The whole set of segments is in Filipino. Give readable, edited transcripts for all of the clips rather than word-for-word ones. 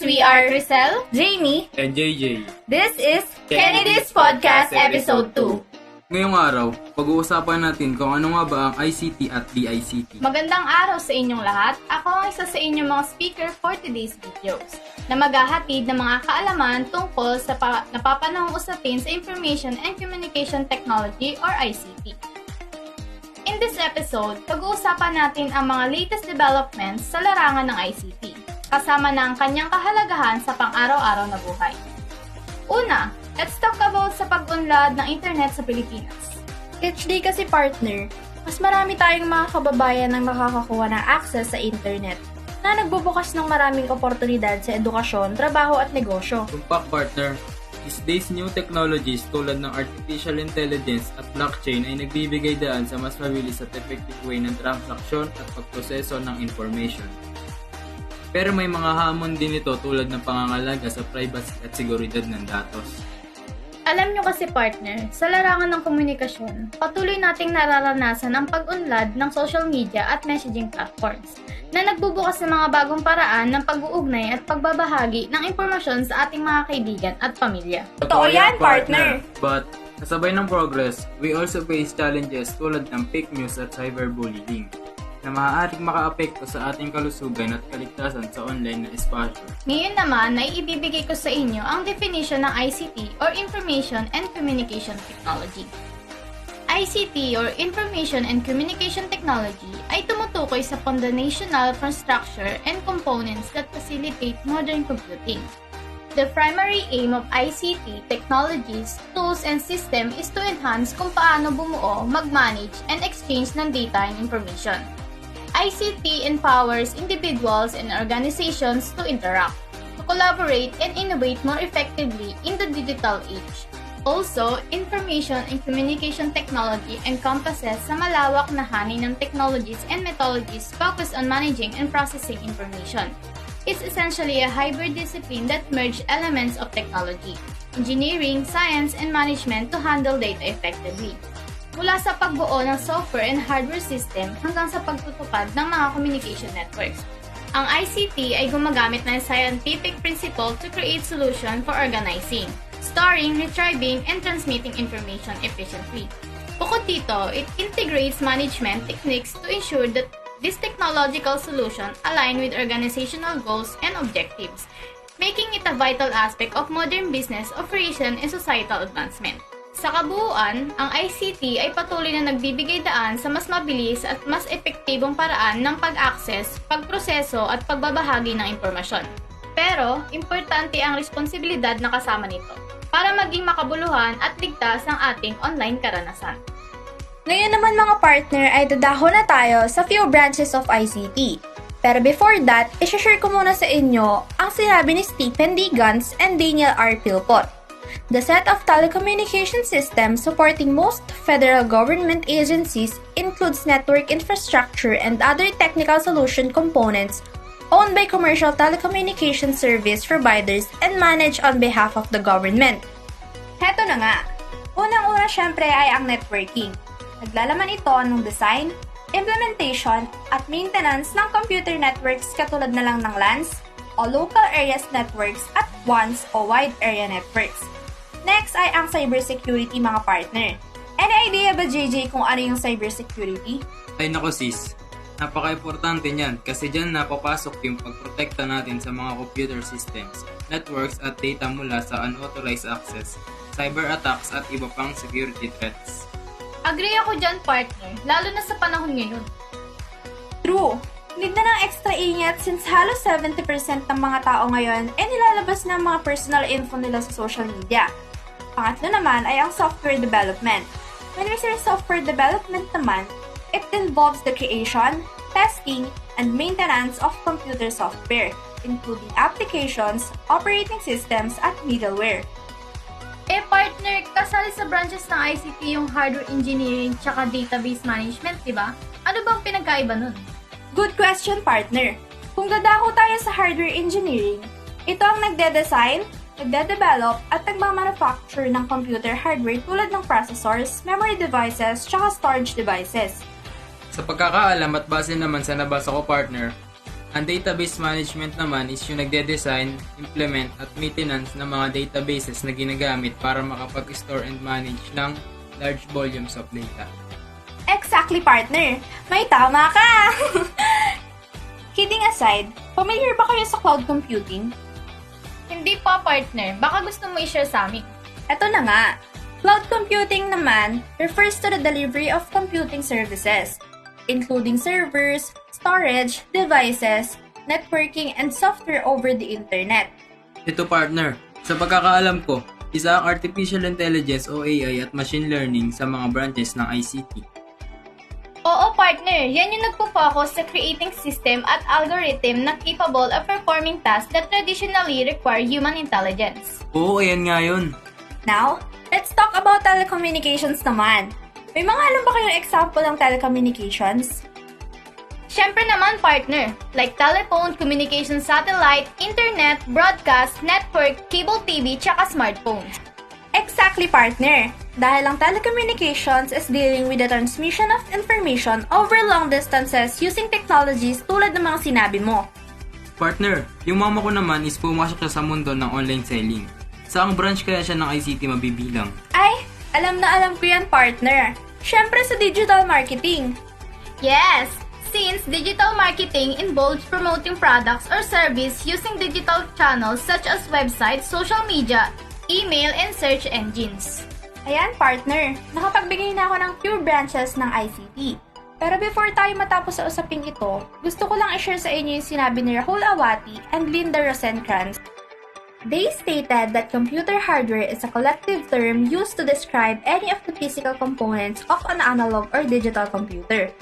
We are Crisel, Jamie, and JJ. this is Kennedy's Podcast Episode 2. Ngayong araw, pag-uusapan natin kung ano nga ba ang ICT at DICT. Magandang araw sa inyong lahat. Ako ang isa sa inyong mga speaker for today's videos na maghahatid ng mga kaalaman tungkol sa napapanahong usapin sa Information and Communication Technology or ICT. In this episode, pag-uusapan natin ang mga latest developments sa larangan ng ICT, kasama na ang kanyang kahalagahan sa pang-araw-araw na buhay. Una, let's talk about sa pag-unlad ng internet sa Pilipinas. Each day kasi partner, mas marami tayong mga kababayan ang nakakakuha ng access sa internet na nagbubukas ng maraming oportunidad sa edukasyon, trabaho at negosyo. Tumpak partner, these days new technologies tulad ng artificial intelligence at blockchain ay nagbibigay daan sa mas mabilis at effective way ng transaksyon at pagproseso ng information. Pero may mga hamon din ito tulad ng pangangalaga sa privacy at seguridad ng datos. Alam nyo kasi partner, sa larangan ng komunikasyon, patuloy nating nararanasan ang pag-unlad ng social media at messaging platforms na nagbubukas ng mga bagong paraan ng pag-uugnay at pagbabahagi ng impormasyon sa ating mga kaibigan at pamilya. Totoo yan, partner! But, kasabay ng progress, we also face challenges tulad ng fake news at cyberbullying na maaaring makaapekto sa ating kalusugan at kaligtasan sa online na espasyo. Ngayon naman, ibibigay ko sa inyo ang definition ng ICT or Information and Communication Technology. ICT or Information and Communication Technology ay tumutukoy sa foundational infrastructure and components that facilitate modern computing. The primary aim of ICT technologies, tools, and system is to enhance kung paano bumuo, mag-manage, and exchange ng data and information. ICT empowers individuals and organizations to interact, to collaborate, and innovate more effectively in the digital age. Also, information and communication technology encompasses sa malawak na hani ng technologies and methodologies focused on managing and processing information. It's essentially a hybrid discipline that merges elements of technology, engineering, science, and management to handle data effectively. Mula sa pagbuo ng software and hardware system hanggang sa pagtutupad ng mga communication networks. Ang ICT ay gumagamit ng scientific principle to create solution for organizing, storing, retrieving, and transmitting information efficiently. Bukod dito, it integrates management techniques to ensure that this technological solution align with organizational goals and objectives, making it a vital aspect of modern business operation and societal advancement. Sa kabuuan, ang ICT ay patuloy na nagbibigay daan sa mas mabilis at mas epektibong paraan ng pag-access, pagproseso at pagbabahagi ng impormasyon. Pero, importante ang responsibilidad na kasama nito para maging makabuluhan at ligtas ang ating online karanasan. Ngayon naman mga partner ay dadahon na tayo sa few branches of ICT. Pero before that, isashare ko muna sa inyo ang sinabi ni Stephen D. Guns and Daniel R. Philpott. The set of telecommunication systems supporting most federal government agencies includes network infrastructure and other technical solution components owned by commercial telecommunication service providers and managed on behalf of the government. Heto na nga. Unang-una syempre ay ang networking. Naglalaman ito ng design, implementation, at maintenance ng computer networks katulad na lang ng LANs o local areas networks at WANs o wide area networks. Next ay ang cybersecurity mga partner. Any idea ba JJ kung ano yung cybersecurity? Ay nako sis, napaka-importante niyan kasi dyan napapasok yung pagprotekta natin sa mga computer systems, networks at data mula sa unauthorized access, cyber attacks at iba pang security threats. Agree ako dyan partner, lalo na sa panahon ngayon. True. Need na ng extra ingat since halos 70% ng mga tao ngayon ay nilalabas na ang mga personal info nila sa social media. Pangatlo naman ay ang software development. When we say software development naman, it involves the creation, testing, and maintenance of computer software, including applications, operating systems, at middleware. Partner, kasali sa branches ng ICT yung hardware engineering tsaka database management, di ba? Ano bang pinagkaiba nun? Good question, partner. Kung dadako tayo sa hardware engineering, ito ang nagde-design, nagde-develop, at nagmamanufacture ng computer hardware tulad ng processors, memory devices, tsaka storage devices. Sa pagkakaalam at base naman sa nabasa ko partner, Ang database management naman is yung nagde-design, implement at maintenance ng mga databases na ginagamit para makapag-store and manage ng large volumes of data. Exactly, partner. May tama ka! Kidding aside, familiar ba kayo sa cloud computing? Hindi pa, partner. Baka gusto mo i-share sa amin. Eto na nga. Cloud computing naman refers to the delivery of computing services, including servers, storage, devices, networking, and software over the internet. Ito partner, sa pagkakaalam ko, isa ang Artificial Intelligence o AI at Machine Learning sa mga branches ng ICT. Oo, partner. Yan yung nagpo-focus sa creating system at algorithm na capable of performing tasks that traditionally require human intelligence. Oo, ayan nga yun. Now, let's talk about telecommunications naman. May mga alam ba kayong example ng telecommunications? Siyempre naman, partner. Like telephone, communication satellite, internet, broadcast, network, cable TV, tsaka smartphones. Exactly, partner. Dahil ang telecommunications is dealing with the transmission of information over long distances using technologies tulad ng mga sinabi mo. Partner, yung mama ko naman is pumasok siya sa mundo ng online selling. Saang branch kaya siya ng ICT mabibilang? Ay, alam na alam ko yan, partner. Siyempre sa digital marketing. Yes! Since digital marketing involves promoting products or service using digital channels such as websites, social media, email, and search engines. Ayan, partner. Nakapagbigay na ako ng few branches ng ICT. Pero before tayo matapos sa usaping ito, gusto ko lang i-share sa inyo yung sinabi ni Rahul Awati and Linda Rosencrantz. They stated that computer hardware is a collective term used to describe any of the physical components of an analog or digital computer.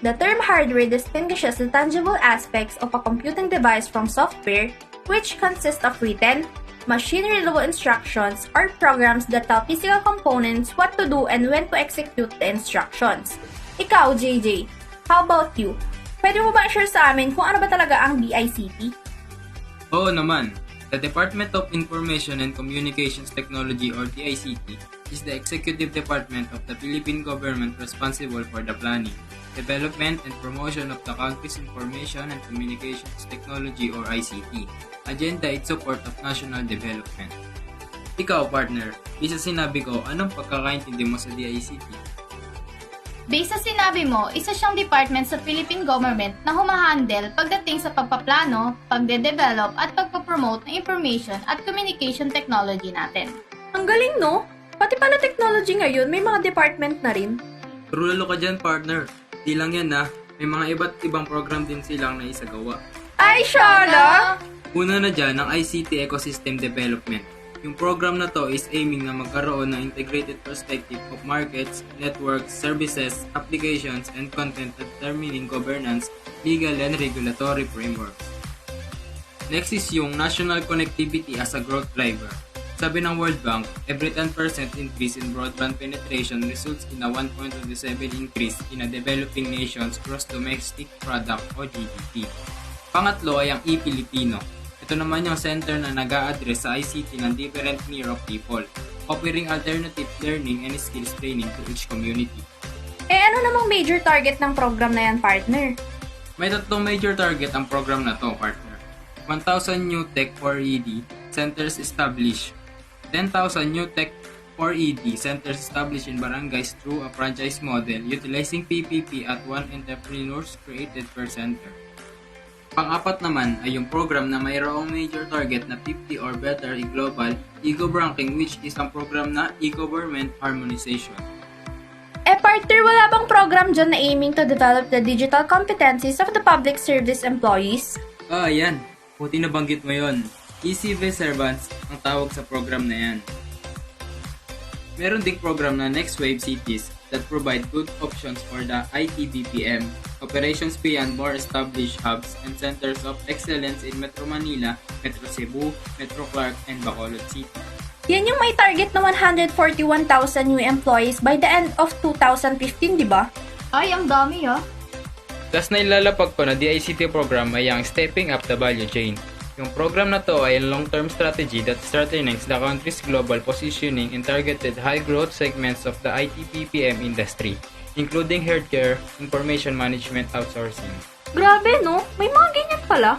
The term hardware distinguishes the tangible aspects of a computing device from software, which consists of written, machine-readable instructions or programs that tell physical components what to do and when to execute the instructions. Ikaw, JJ, how about you? Pwede mo ba i-share sa amin kung ano ba talaga ang DICT? Oo naman. The Department of Information and Communications Technology or DICT is the executive department of the Philippine government responsible for the planning, development, and promotion of the country's information and communications technology or ICT, agenda at support of national development. Ikaw, partner, isa sinabi ko, anong pagkakaintindi mo sa DICT? Based sa sinabi mo, isa siyang department sa Philippine government na humahandle pagdating sa pagpaplano, pagde-develop at pagpapromote ng information at communication technology natin. Ang galing, no? Pati pala technology ngayon, may mga department na rin. True lalo ka dyan, partner. Di lang yan may mga iba't ibang program din silang naisagawa. Ay, Shala! Una na dyan ang ICT Ecosystem Development. Yung program na to is aiming na magkaroon ng integrated perspective of markets, networks, services, applications, and content at determining governance, legal, and regulatory frameworks. Next is yung National Connectivity as a Growth Driver. Sabi ng World Bank, every 10% increase in broadband penetration results in a 1.27 increase in a developing nation's gross domestic product o GDP. Pangatlo ay ang ePilipino. Ito naman yung center na nag-a-address sa ICT ng different tier of people, offering alternative learning and skills training to each community. Ano namang major target ng program na yan, partner? May tatlong major target ang program na to, partner. 1,000 new tech for ED centers established. 10,000 new tech for ED centers established in barangays through a franchise model utilizing PPP at 1 entrepreneurs created per center. Pang-apat naman ay yung program na mayroong major target na 50 or better global e-ranking, which is ang program na e-government harmonization. Partner, wala bang program dyan na aiming to develop the digital competencies of the public service employees? Yan. Puti nabanggit mo yon. e-civil servants ang tawag sa program na yan. Meron ding program na Next Wave Cities that provide good options for the IT-BPM, operations beyond more established hubs and centers of excellence in Metro Manila, Metro Cebu, Metro Clark, and Bacolod City. Yan yung may target na 141,000 new employees by the end of 2015, di ba? Ay, ang dami Plus na ilalapag ko na DICT program ay ang Stepping Up the Value Chain. Yung program na to ay long-term strategy that strengthens the country's global positioning in targeted high-growth segments of the IT-BPM industry, including healthcare, information management outsourcing, Grabe, no? May mga ganyan pala.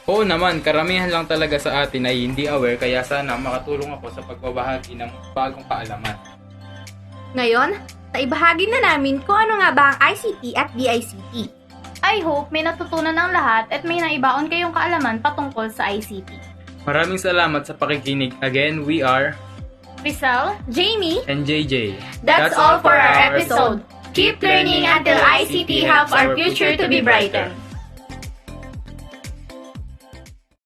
Oo naman, karamihan lang talaga sa atin ay hindi aware kaya sana makatulong ako sa pagbabahagi ng bagong kaalaman. Ngayon, naibahagi na namin kung ano nga ba ang ICT at DICT. I hope may natutunan ng lahat at may naibaon kayong kaalaman patungkol sa ICT. Maraming salamat sa pakikinig. Again, we are Rizal, Jamie, and JJ. that's all for our episode. Keep learning until ICT helps our future to be brighter.